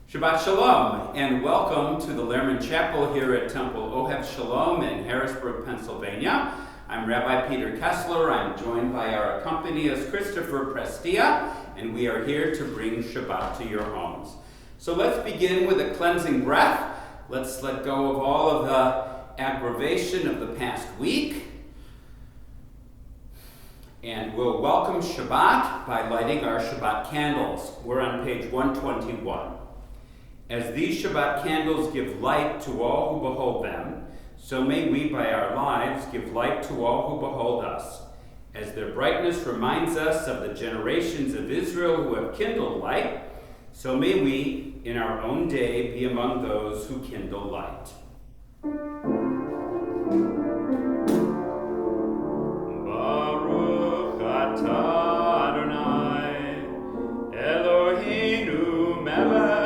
Shabbat Shalom, and welcome to the Lehrman Chapel here at Temple Ohev Shalom in Harrisburg, Pennsylvania. I'm Rabbi Peter Kessler. I'm joined by our accompanist Christopher Prestia, and we are here to bring Shabbat to your homes. So let's begin with a cleansing breath. Let's let go of all of the aggravation of the past week. And we'll welcome Shabbat by lighting our Shabbat candles. We're on page 121. As these Shabbat candles give light to all who behold them, so may we by our lives give light to all who behold us. As their brightness reminds us of the generations of Israel who have kindled light, so may we in our own day be among those who kindle light. Baruch atah Adonai, Eloheinu melech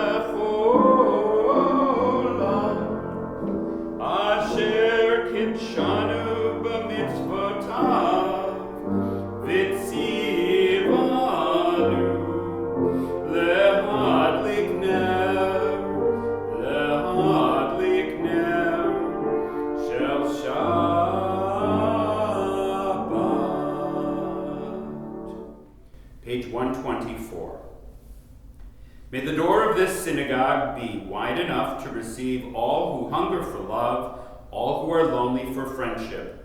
Shanu b'mitzvotav v'tzivanu lehadlik ner shel Shabbat. Page 124. May the door of this synagogue be wide enough to receive all who hunger for love, all who are lonely for friendship.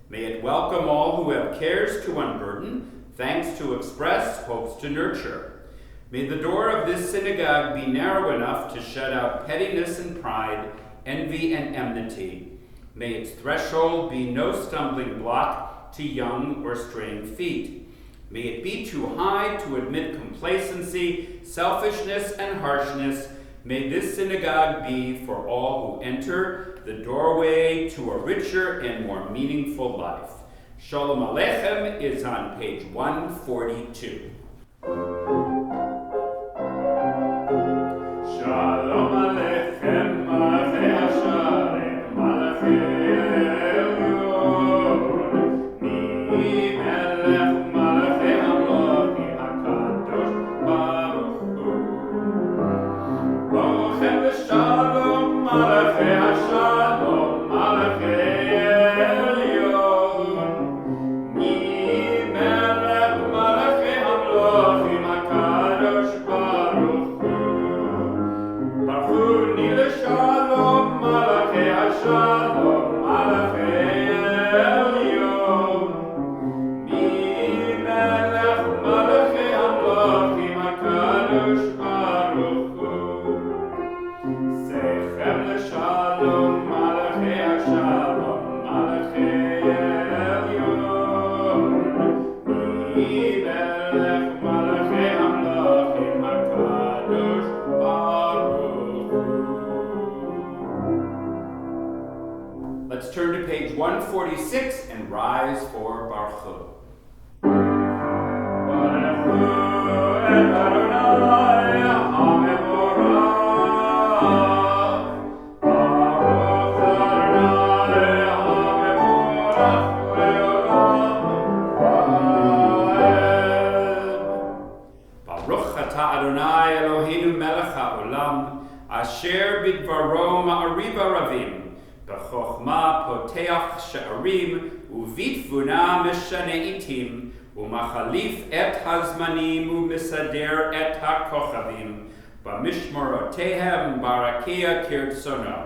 May it welcome all who have cares to unburden, thanks to express, hopes to nurture. May the door of this synagogue be narrow enough to shut out pettiness and pride, envy and enmity. May its threshold be no stumbling block to young or straying feet. May it be too high to admit complacency, selfishness, and harshness. May this synagogue be for all who enter the doorway to a richer and more meaningful life. Shalom Aleichem is on page 142. Shalom Aleichem, Malachei Hashem, Malachei Elyon, Mi Melech Malachei Hamloki HaKadosh Baruch Hu. Bochem v'shalom, Malachei Hashem, Malachei Elyon, Mi Melech Malachei Hamloki HaKadosh Baruch Hu. Baruch Ni l'Shalom, Malachei Hashem, Malachei Elyon, Mi Melech Malachei Hamloki HaKadosh Baruch Hu. Sechem l'Shalom, Malachei Hashem, Malachei Elyon, Mi Melech Malachei Hamloki HaKadosh Baruch Hu. Let's turn to page 146 and rise for Baruch Hu. Baruch Hu et Adonai HaMevorach. Baruch Adonai HaMevorach le'olam va'ed. Baruch atah Adonai Eloheinu melech ha'olam, asher bidvaro ma'ariv aravim, b'chokhma poteach she'arim, uvitfuna meshane itim, umachalif et hazmanim umisader et ha'kochavim, b'mishmorotehem barakia kirtsono,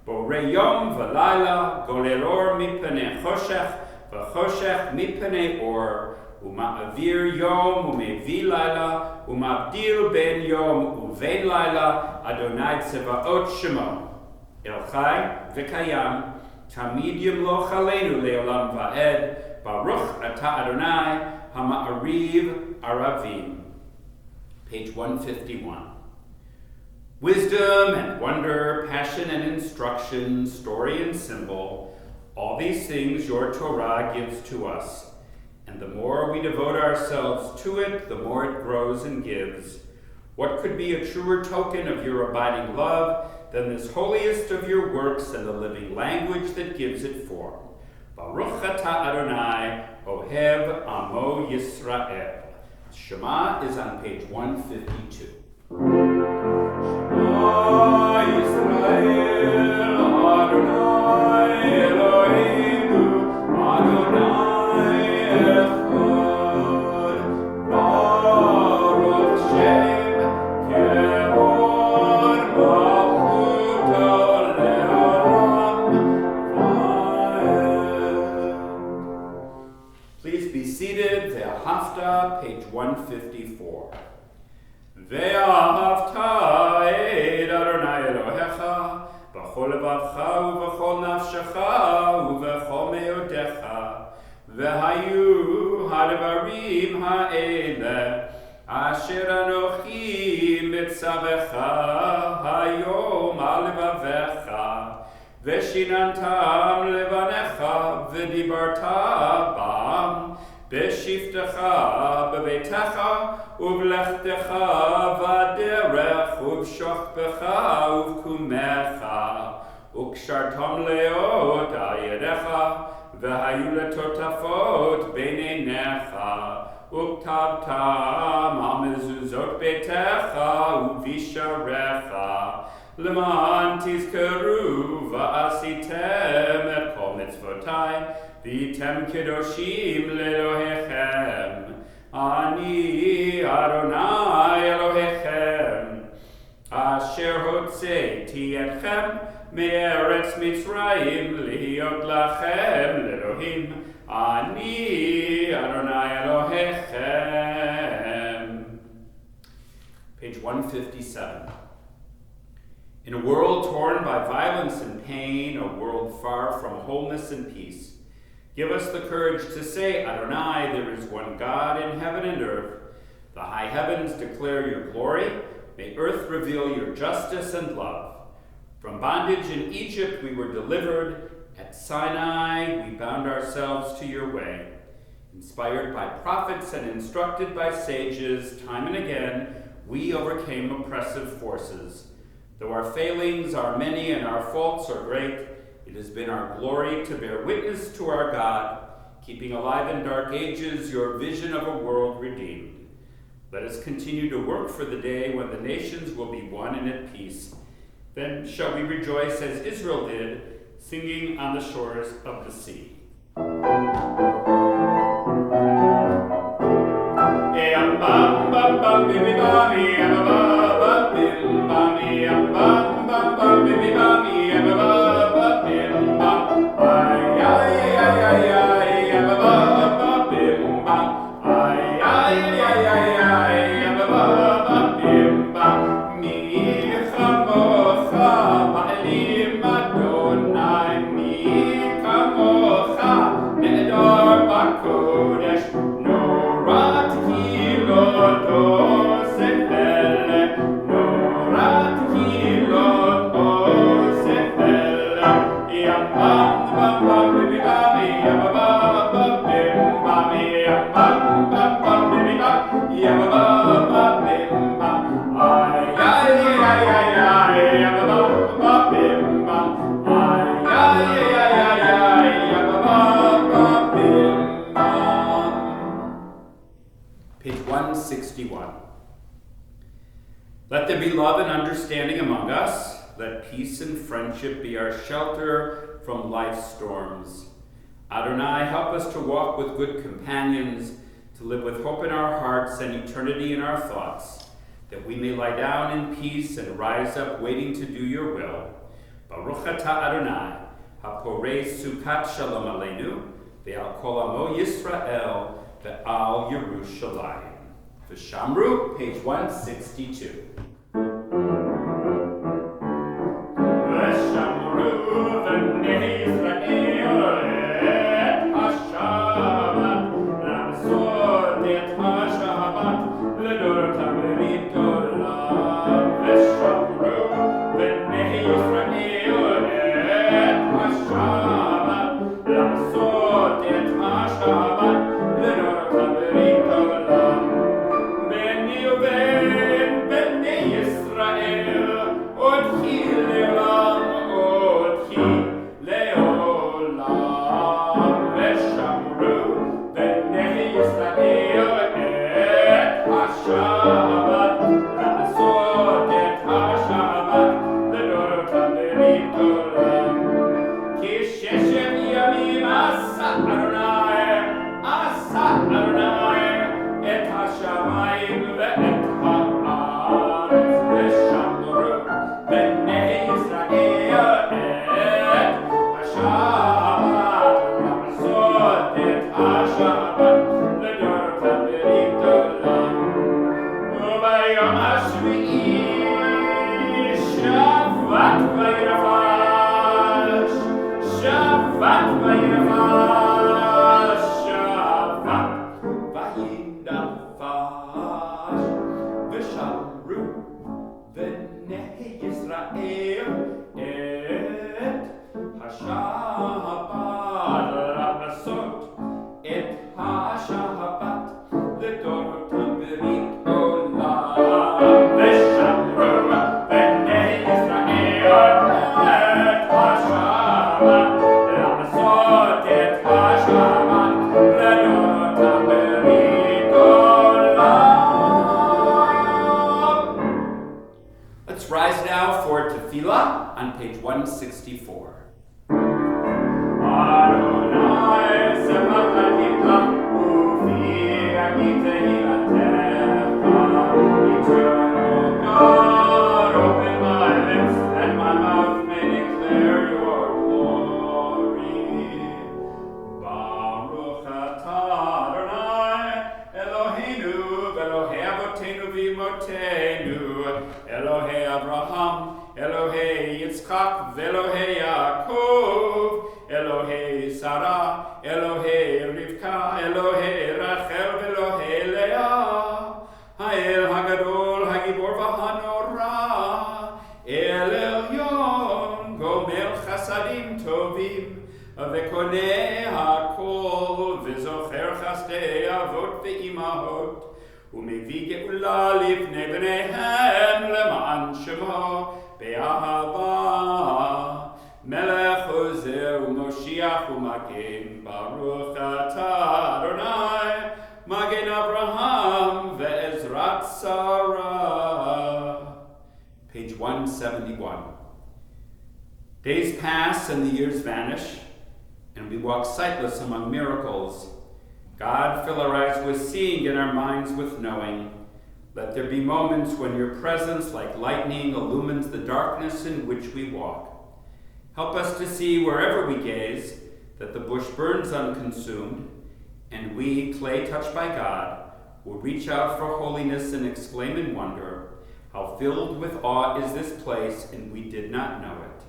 borei yom v'layla, golelor mipnei choshech, v'choshech mipnei or, uma'avir yom umevi layla, umabdil ben yom uvein layla, Adonai tzevaot shemo. El Chai v'Kayam, Tamid Yimloch Aleinu Le'olam Va'ed, Baruch Atah Adonai HaMa'ariv Aravim. Page 151. Wisdom and wonder, passion and instruction, story and symbol, all these things your Torah gives to us. And the more we devote ourselves to it, the more it grows and gives. What could be a truer token of your abiding love than this holiest of your works and the living language that gives it form? Baruch atah Adonai, Ohev Amo Yisrael. Shema is on page 152. Shema 154. Ve'ahavta et Adonai Elohecha b'chol levavcha u'b'chol nafshecha u'b'chol me'odecha ve'hayu ha'devarim ha'ele asher anochi mitzavecha hayom al levavecha ve'shinantam levanecha ve'dibarta bam B'shiftecha b'beitecha u'v'lechtecha v'aderech u'v'shochbecha u'v'kumecha u'kshartam leot al yedecha v'hayu letotafot b'neinecha u'ktabtam al mezuzot beitecha u'visharecha leman tizkeru v'asitem et kol mitzvotai V'tem kedoshim le'Elohechem, Ani Adonai Elohechem, Asher hotzeiti etchem me'eretz Mitzrayim lihiyot lachem le'Elohim, Ani Adonai Elohechem. Page 157. In a world torn by violence and pain, a world far from wholeness and peace, give us the courage to say, Adonai, there is one God in heaven and earth. The high heavens declare your glory. May earth reveal your justice and love. From bondage in Egypt we were delivered. At Sinai we bound ourselves to your way. Inspired by prophets and instructed by sages, time and again, we overcame oppressive forces. Though our failings are many and our faults are great, it has been our glory to bear witness to our God, keeping alive in dark ages your vision of a world redeemed. Let us continue to work for the day when the nations will be one and at peace. Then shall we rejoice as Israel did, singing on the shores of the sea. Page 161. Let there be love and understanding among us. Let peace and friendship be our shelter from life's storms. Adonai, help us to walk with good companions, to live with hope in our hearts and eternity in our thoughts, that we may lie down in peace and rise up waiting to do your will. Baruch atah Adonai, haporei sukat shalom aleinu, ve'al kol amo Yisrael, ve'al Yerushalayim. V'shamru, page 162. Yisrael et HaShabbat לעשות את השבת לדורותם ברית עולם ושמרו בני ישראל את השבת לעשות את השבת לדורותם ברית עולם. Let's rise now for Tefillah on page 164. Elohei Abraham, Elohei Yitzchak, Elohei Yaakov, Elohei Sarah, Elohei Rivka, Elohei Rachel, Elohei Leah, Ha'el Hagadol, Hagibor V'Hanora, El Elyon, Gomel Chasadim Tovim, V'konei HaKol, V'zocher Chasdei Avot V'imahot, ומביא גאולה לבני בניהם למען שמו באהבה. מלך עוזר ומושיח ומגן, ברוך אתה אדוני, מגן אברהם ועזרת שרה. Page 171. Days pass and the years vanish, and we walk sightless among miracles. God, fill our eyes with seeing and our minds with knowing. Let there be moments when your presence, like lightning, illumines the darkness in which we walk. Help us to see wherever we gaze that the bush burns unconsumed, and we, clay touched by God, will reach out for holiness and exclaim in wonder, how filled with awe is this place, and we did not know it.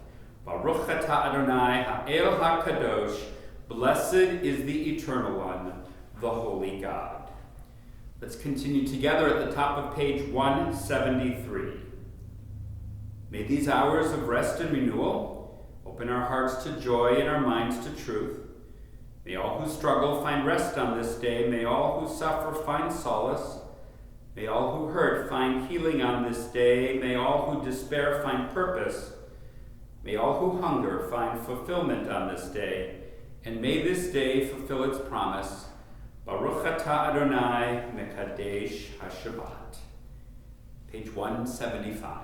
Baruch atah Adonai ha'el ha'kadosh, blessed is the Eternal One, the Holy God. Let's continue together at the top of page 173. May these hours of rest and renewal open our hearts to joy and our minds to truth. May all who struggle find rest on this day. May all who suffer find solace. May all who hurt find healing on this day. May all who despair find purpose. May all who hunger find fulfillment on this day. And may this day fulfill its promise. Baruch atah Adonai mekadesh HaShabbat. Page 175.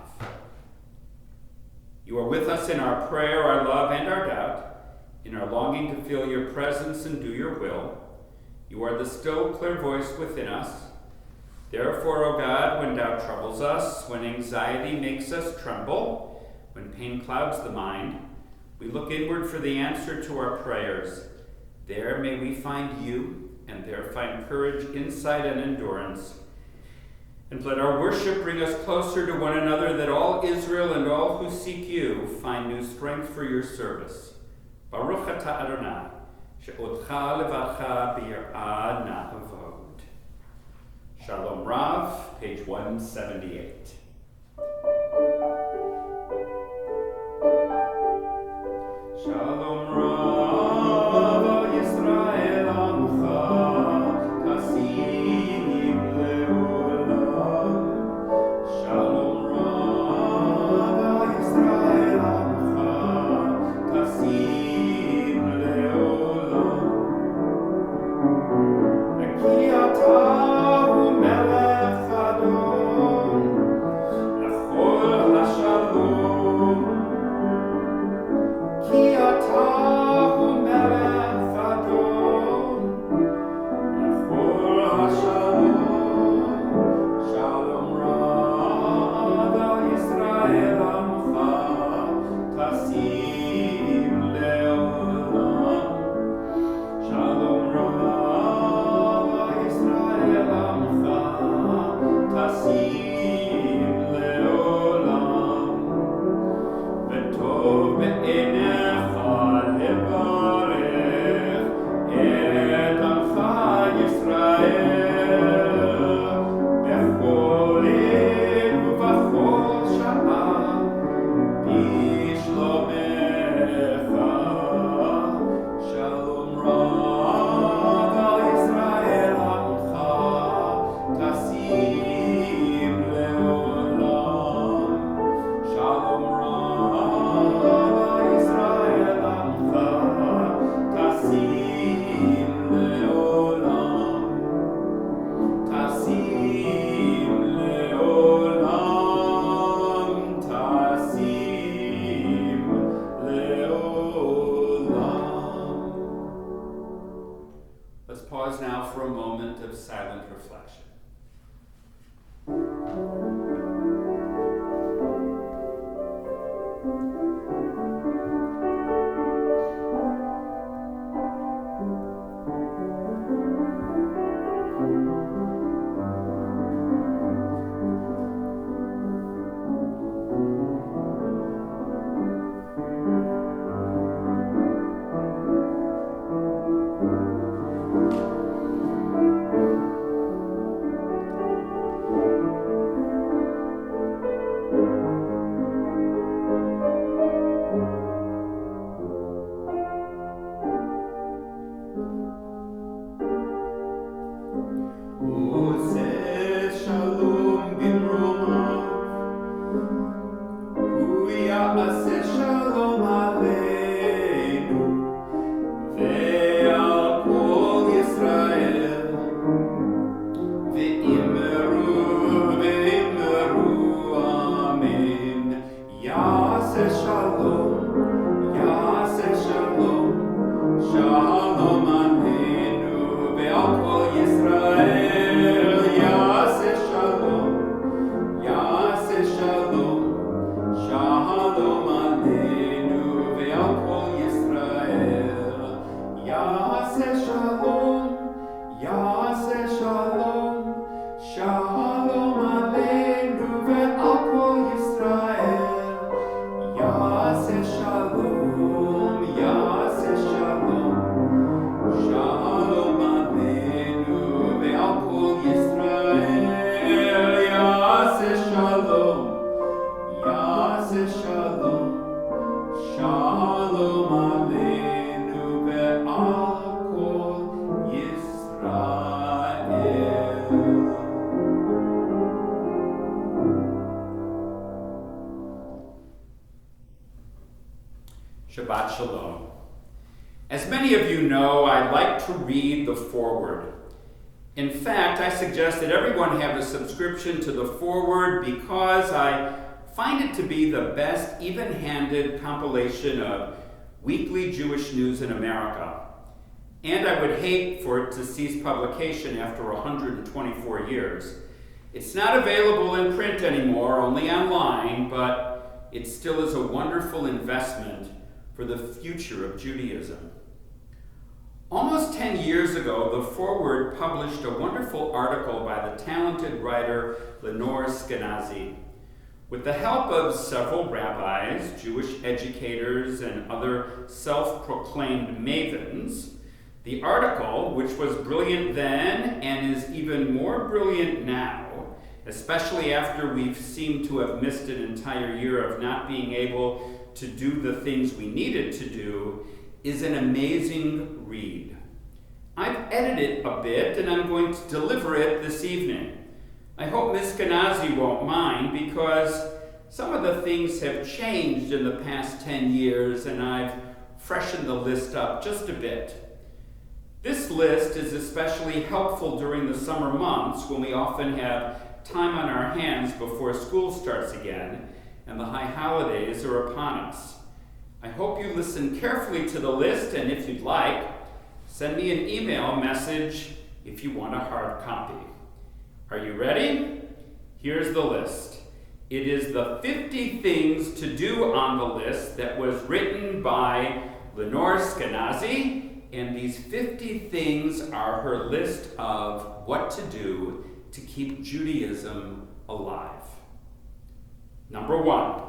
You are with us in our prayer, our love, and our doubt, in our longing to feel your presence and do your will. You are the still, clear voice within us. Therefore, O God, when doubt troubles us, when anxiety makes us tremble, when pain clouds the mind, we look inward for the answer to our prayers. There may we find you, and there find courage, insight, and endurance. And let our worship bring us closer to one another, that all Israel and all who seek you find new strength for your service. Baruch atah Adonai, she'otcha levacha b'yir'ah na'avod. Shalom Rav, page 178. Shalom Rav, Yisrael Amcha, Kasim Leolam. Shalom Rav, Yisrael Amcha, Kasim Leolam. Ki ata hu melech Adon, Ya'aseh shalom aleinu ve'al kol Yisrael ve'imru amen. Ya'aseh shalom shalom aleinu ve'al kol Yisrael. Ya'aseh shalom shalom aleinu ve'al kol Yisrael. Ya'aseh shalom shalom aleinu ve'al kol Yisrael. Ya'aseh shalom shalom aleinu ve'al kol Yisrael. Ya'aseh shalom shalom aleinu ve'al kol Yisrael. Shabbat Shalom. As many of you know, I like to read the foreword. In fact, I suggest that everyone have a subscription to the foreword because I find it to be the best even-handed compilation of weekly Jewish news in America. And I would hate for it to cease publication after 124 years. It's not available in print anymore, only online, but it still is a wonderful investment for the future of Judaism. Almost 10 years ago, the Forward published a wonderful article by the talented writer Lenore Skenazy. With the help of several rabbis, Jewish educators, and other self-proclaimed mavens, the article, which was brilliant then and is even more brilliant now, especially after we've seemed to have missed an entire year of not being able to do the things we needed to do, is an amazing read. I've edited a bit and I'm going to deliver it this evening. I hope Ms. Skenazy won't mind because some of the things have changed in the past 10 years and I've freshened the list up just a bit. This list is especially helpful during the summer months when we often have time on our hands before school starts again and the high holidays are upon us. I hope you listen carefully to the list, and if you'd like, send me an email message if you want a hard copy. Are you ready? Here's the list. It is the 50 things to do on the list that was written by Lenore Skenazy, and these 50 things are her list of what to do to keep Judaism alive. Number 1,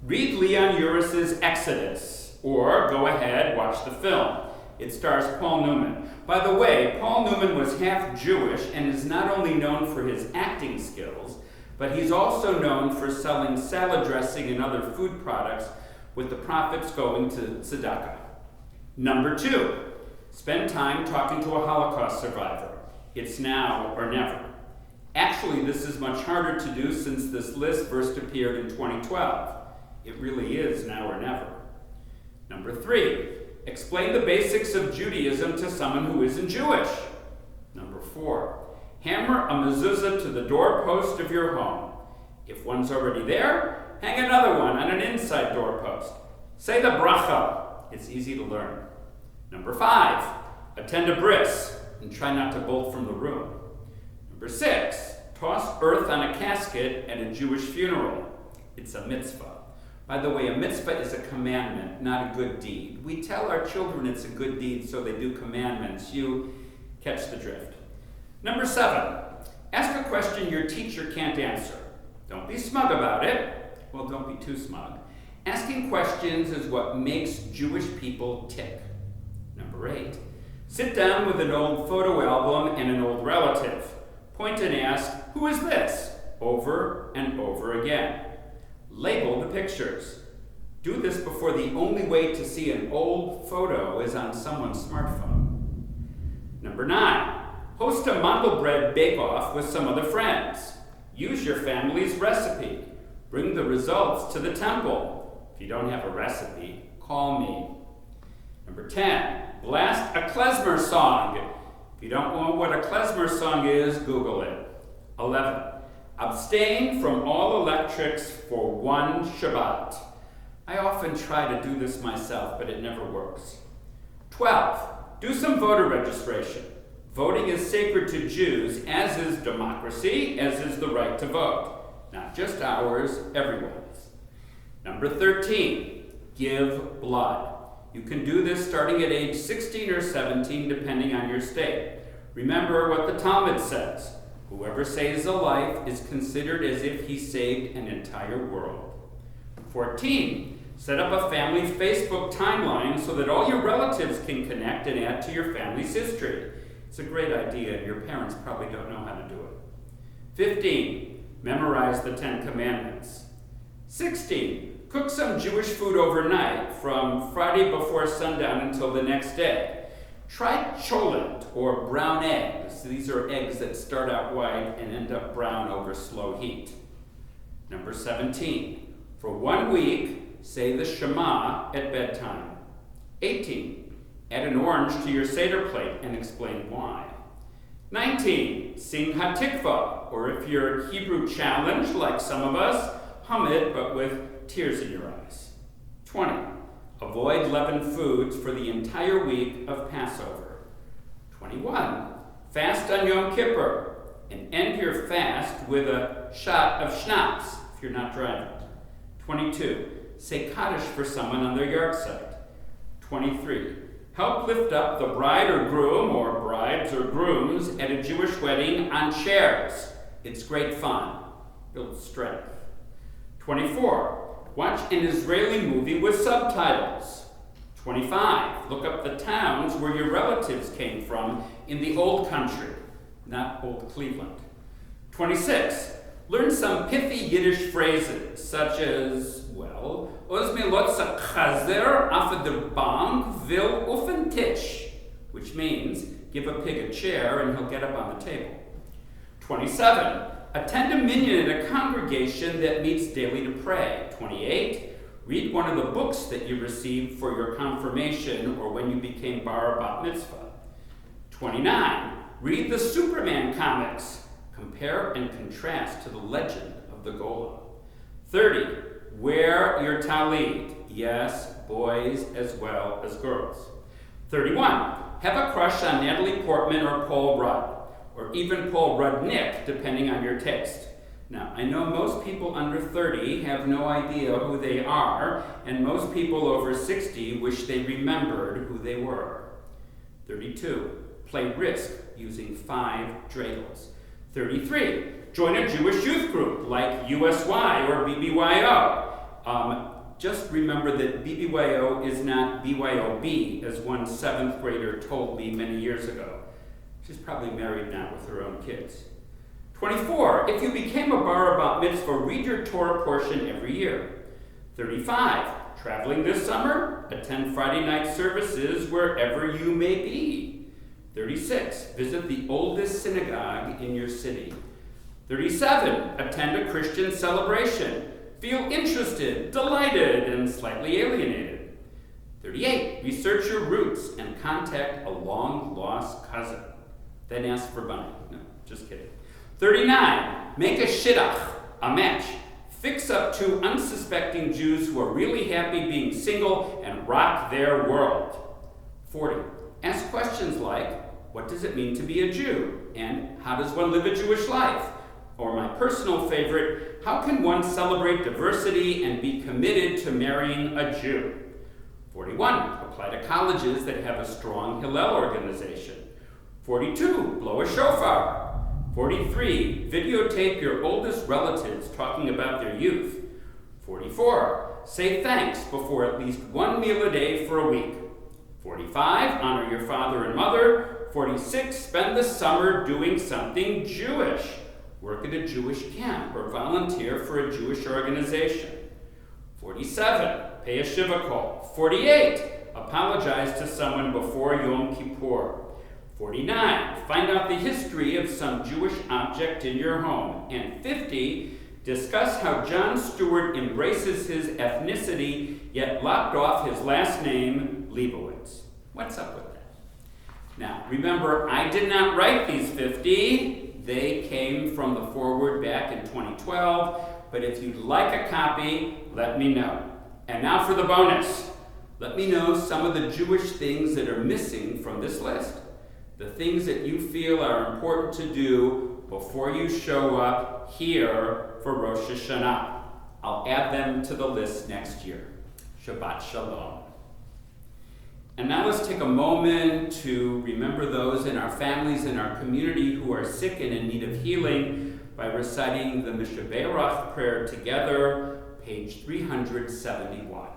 read Leon Uris's Exodus, or go ahead, watch the film. It stars Paul Newman. By the way, Paul Newman was half Jewish and is not only known for his acting skills, but he's also known for selling salad dressing and other food products with the profits going to tzedakah. Number 2, spend time talking to a Holocaust survivor. It's now or never. Actually, this is much harder to do since this list first appeared in 2012. It really is now or never. Number 3, explain the basics of Judaism to someone who isn't Jewish. Number 4, hammer a mezuzah to the doorpost of your home. If one's already there, hang another one on an inside doorpost. Say the bracha. It's easy to learn. Number 5, attend a bris and try not to bolt from the room. Number 6, toss earth on a casket at a Jewish funeral. It's a mitzvah. By the way, a mitzvah is a commandment, not a good deed. We tell our children it's a good deed, so they do commandments. You catch the drift. Number 7, ask a question your teacher can't answer. Don't be smug about it. Well, don't be too smug. Asking questions is what makes Jewish people tick. Number 8, sit down with an old photo album and an old relative. Point and ask, who is this? Over and over again. Label the pictures. Do this before the only way to see an old photo is on someone's smartphone. Number 9, host a mandel bread bake-off with some other friends. Use your family's recipe. Bring the results to the temple. If you don't have a recipe, call me. Number 10, blast a klezmer song. If you don't know what a klezmer song is, Google it. 11, abstain from all electrics for one Shabbat. I often try to do this myself, but it never works. 12, do some voter registration. Voting is sacred to Jews, as is democracy, as is the right to vote. Not just ours, everyone's. Number 13, give blood. You can do this starting at age 16 or 17, depending on your state. Remember what the Talmud says. Whoever saves a life is considered as if he saved an entire world. 14, set up a family Facebook timeline so that all your relatives can connect and add to your family's history. It's a great idea, and your parents probably don't know how to do it. 15, memorize the 10 Commandments. 16, cook some Jewish food overnight from Friday before sundown until the next day. Try cholent, or brown eggs. These are eggs that start out white and end up brown over slow heat. Number 17, for 1 week, say the Shema at bedtime. 18, add an orange to your Seder plate and explain why. 19, sing Hatikvah, or if you're Hebrew challenged, like some of us, hum it, but with tears in your eyes. 20, avoid leavened foods for the entire week of Passover. 21, fast on Yom Kippur, and end your fast with a shot of schnapps if you're not driving. 22, say Kaddish for someone on their yard site. 23, help lift up the bride or groom, or brides or grooms, at a Jewish wedding on chairs. It's great fun. Builds strength. 24, watch an Israeli movie with subtitles. 25, look up the towns where your relatives came from in the old country, not old Cleveland. 26, learn some pithy Yiddish phrases, such as, well, Oz mir lotsa chazer af der bank vil ufen tisch, which means, give a pig a chair and he'll get up on the table. 27, attend a minyan at a congregation that meets daily to pray. 28, read one of the books that you received for your confirmation or when you became bar or bat mitzvah. 29, read the Superman comics. Compare and contrast to the legend of the Golem. 30, wear your tallit. Yes, boys as well as girls. 31, have a crush on Natalie Portman or Paul Rudd, or even Paul Rudnick, depending on your taste. Now, I know most people under 30 have no idea who they are, and most people over 60 wish they remembered who they were. 32, play Risk using 5 dreidels. 33, join a Jewish youth group like USY or BBYO. Just remember that BBYO is not BYOB, as one 7th grader told me many years ago. She's probably married now with her own kids. 24, if you became a bar or bat mitzvah, read your Torah portion every year. 35, traveling this summer, attend Friday night services wherever you may be. 36, visit the oldest synagogue in your city. 37, attend a Christian celebration. Feel interested, delighted, and slightly alienated. 38, research your roots and contact a long-lost cousin. Then ask for money. No, just kidding. 39, make a shidduch, a match. Fix up 2 unsuspecting Jews who are really happy being single and rock their world. 40, ask questions like, what does it mean to be a Jew? And how does one live a Jewish life? Or my personal favorite, how can one celebrate diversity and be committed to marrying a Jew? 41, apply to colleges that have a strong Hillel organization. 42, blow a shofar. 43, videotape your oldest relatives talking about their youth. 44, say thanks before at least 1 meal a day for a week. 45, honor your father and mother. 46, spend the summer doing something Jewish. Work at a Jewish camp or volunteer for a Jewish organization. 47, pay a shiva call. 48, apologize to someone before Yom Kippur. 49, find out the history of some Jewish object in your home. And 50, discuss how John Stewart embraces his ethnicity, yet lopped off his last name, Leibowitz. What's up with that? Now, remember, I did not write these 50. They came from the foreword back in 2012, but if you'd like a copy, let me know. And now for the bonus. Let me know some of the Jewish things that are missing from this list. The things that you feel are important to do before you show up here for Rosh Hashanah. I'll add them to the list next year. Shabbat Shalom. And now let's take a moment to remember those in our families and our community who are sick and in need of healing by reciting the Mishaberach prayer together, page 371.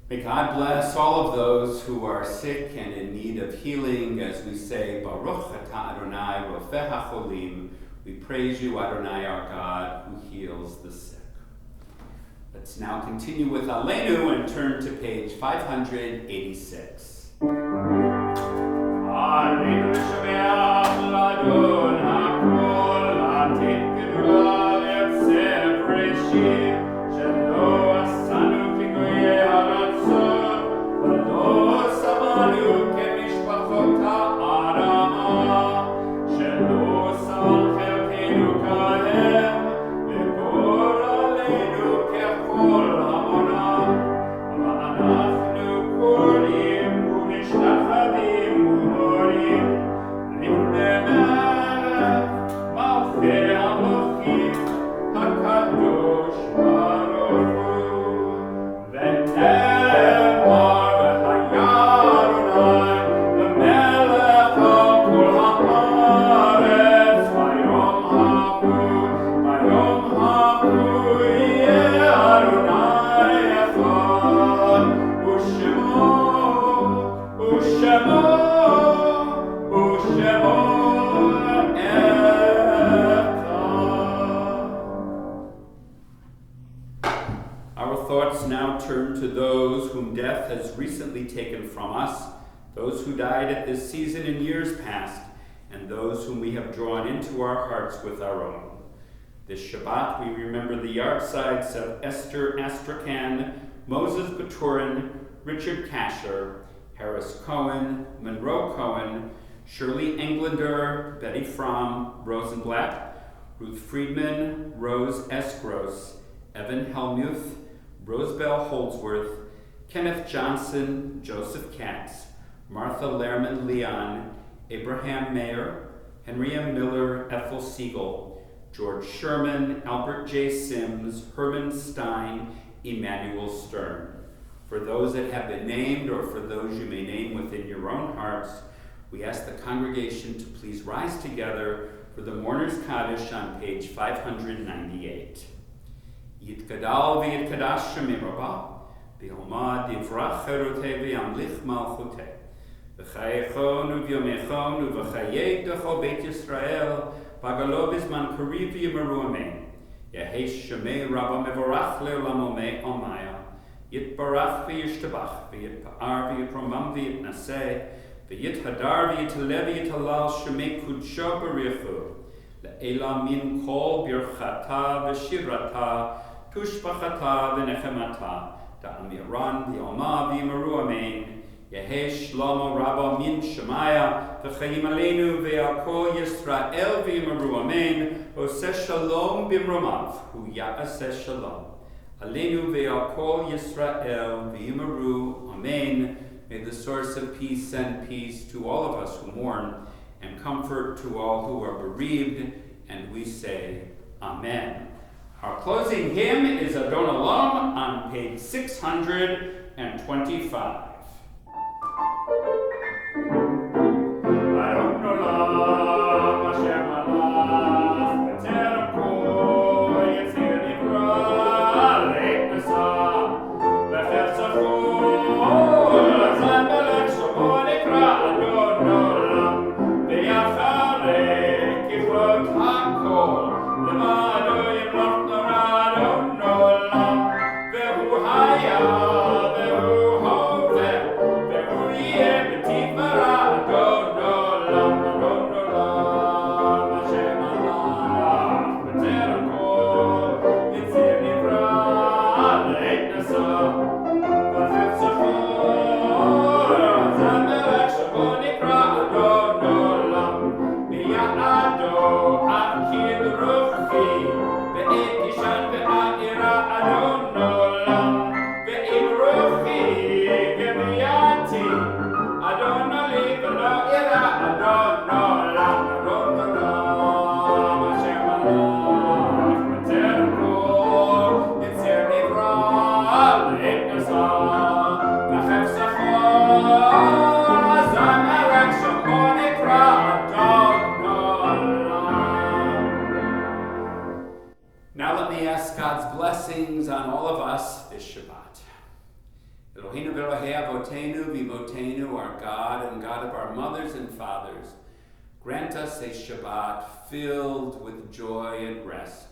May God bless all of those who are sick and in need of healing as we say, Baruch atah Adonai Rofeh HaCholim. We praise you, Adonai, our God, who heals the sick. Let's now continue with Aleinu and turn to page 586. Aleinu Shemeach Ladon HaKol Atit Gedula Etzeh Breshit Shelo Asanu Piguye Haratzot V'lo Samanu Kemishpachot Ha'arama Shelo Saman Chelkeinu Kahem V'gor Aleinu Kechol Hamonam V'anachnu Korim U'nishtachavim U'morim Lifnei Melech Malchei HaMochim HaKadosh Baruch Hu V'nemar v'haya Adonai L'melech HaKol ha'aretz V'yom ha'hu yeh Adonai echad U'shemo echad. Our thoughts now turn to those whom death has recently taken from us, those who died at this season in years past, and those whom we have drawn into our hearts with our own. This Shabbat we remember the yahrzeits of Esther Astrakhan, Moses Baturin, Richard Kasher, Harris Cohen, Monroe Cohen, Shirley Englander, Betty Fromm, Rosenblatt, Ruth Friedman, Rose S. Gross, Evan Helmuth, Rosebell Holdsworth, Kenneth Johnson, Joseph Katz, Martha Lehrman Leon, Abraham Mayer, Henry M. Miller, Ethel Siegel, George Sherman, Albert J. Sims, Herman Stein, Emmanuel Stern. For those that have been named or for those you may name within your own hearts, we ask the congregation to please rise together for the Mourner's Kaddish on page 598. Yitkadal v'yitkadash shemim rabah, v'yomad yivrach cherutei v'yamlich malchutei, v'chayechon u'vyomechon u'v'chayek d'chol Beit Yisrael, v'agalo b'zman kariv v'yimaru amen, yehesh shemei rabah mevorach le'olam omei omaya, yitbarach v'yishtabach, v'yitpa'ar v'yipromam v'yitnaseh, v'yithadar v'yitalev v'yitalal shemei kudsho b'richu, le'ela min kol birchata v'shirata, tushbachata v'nechemata, da'amiran v'yoma v'yimaru amen, Yehi Shlomo Rabba Min Shemaya, V'chaim Aleinu Ve'al Kol Yisrael V'yimaru Amen, Oseh Shalom B'imromav, Hu Ya'aseh Shalom. Aleinu Ve'al Kol Yisrael V'yimaru Amen. May the source of peace send peace to all of us who mourn, and comfort to all who are bereaved, and we say, Amen. Our closing hymn is Adon Olam on page 625. Now let me ask God's blessings on all of us this Shabbat. Eloheinu v'Elohei Avotenu v'Imotenu, our God and God of our mothers and fathers, grant us a Shabbat filled with joy and rest,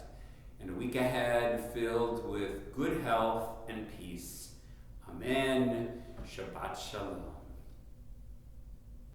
and a week ahead filled with good health and peace. Amen. Shabbat Shalom.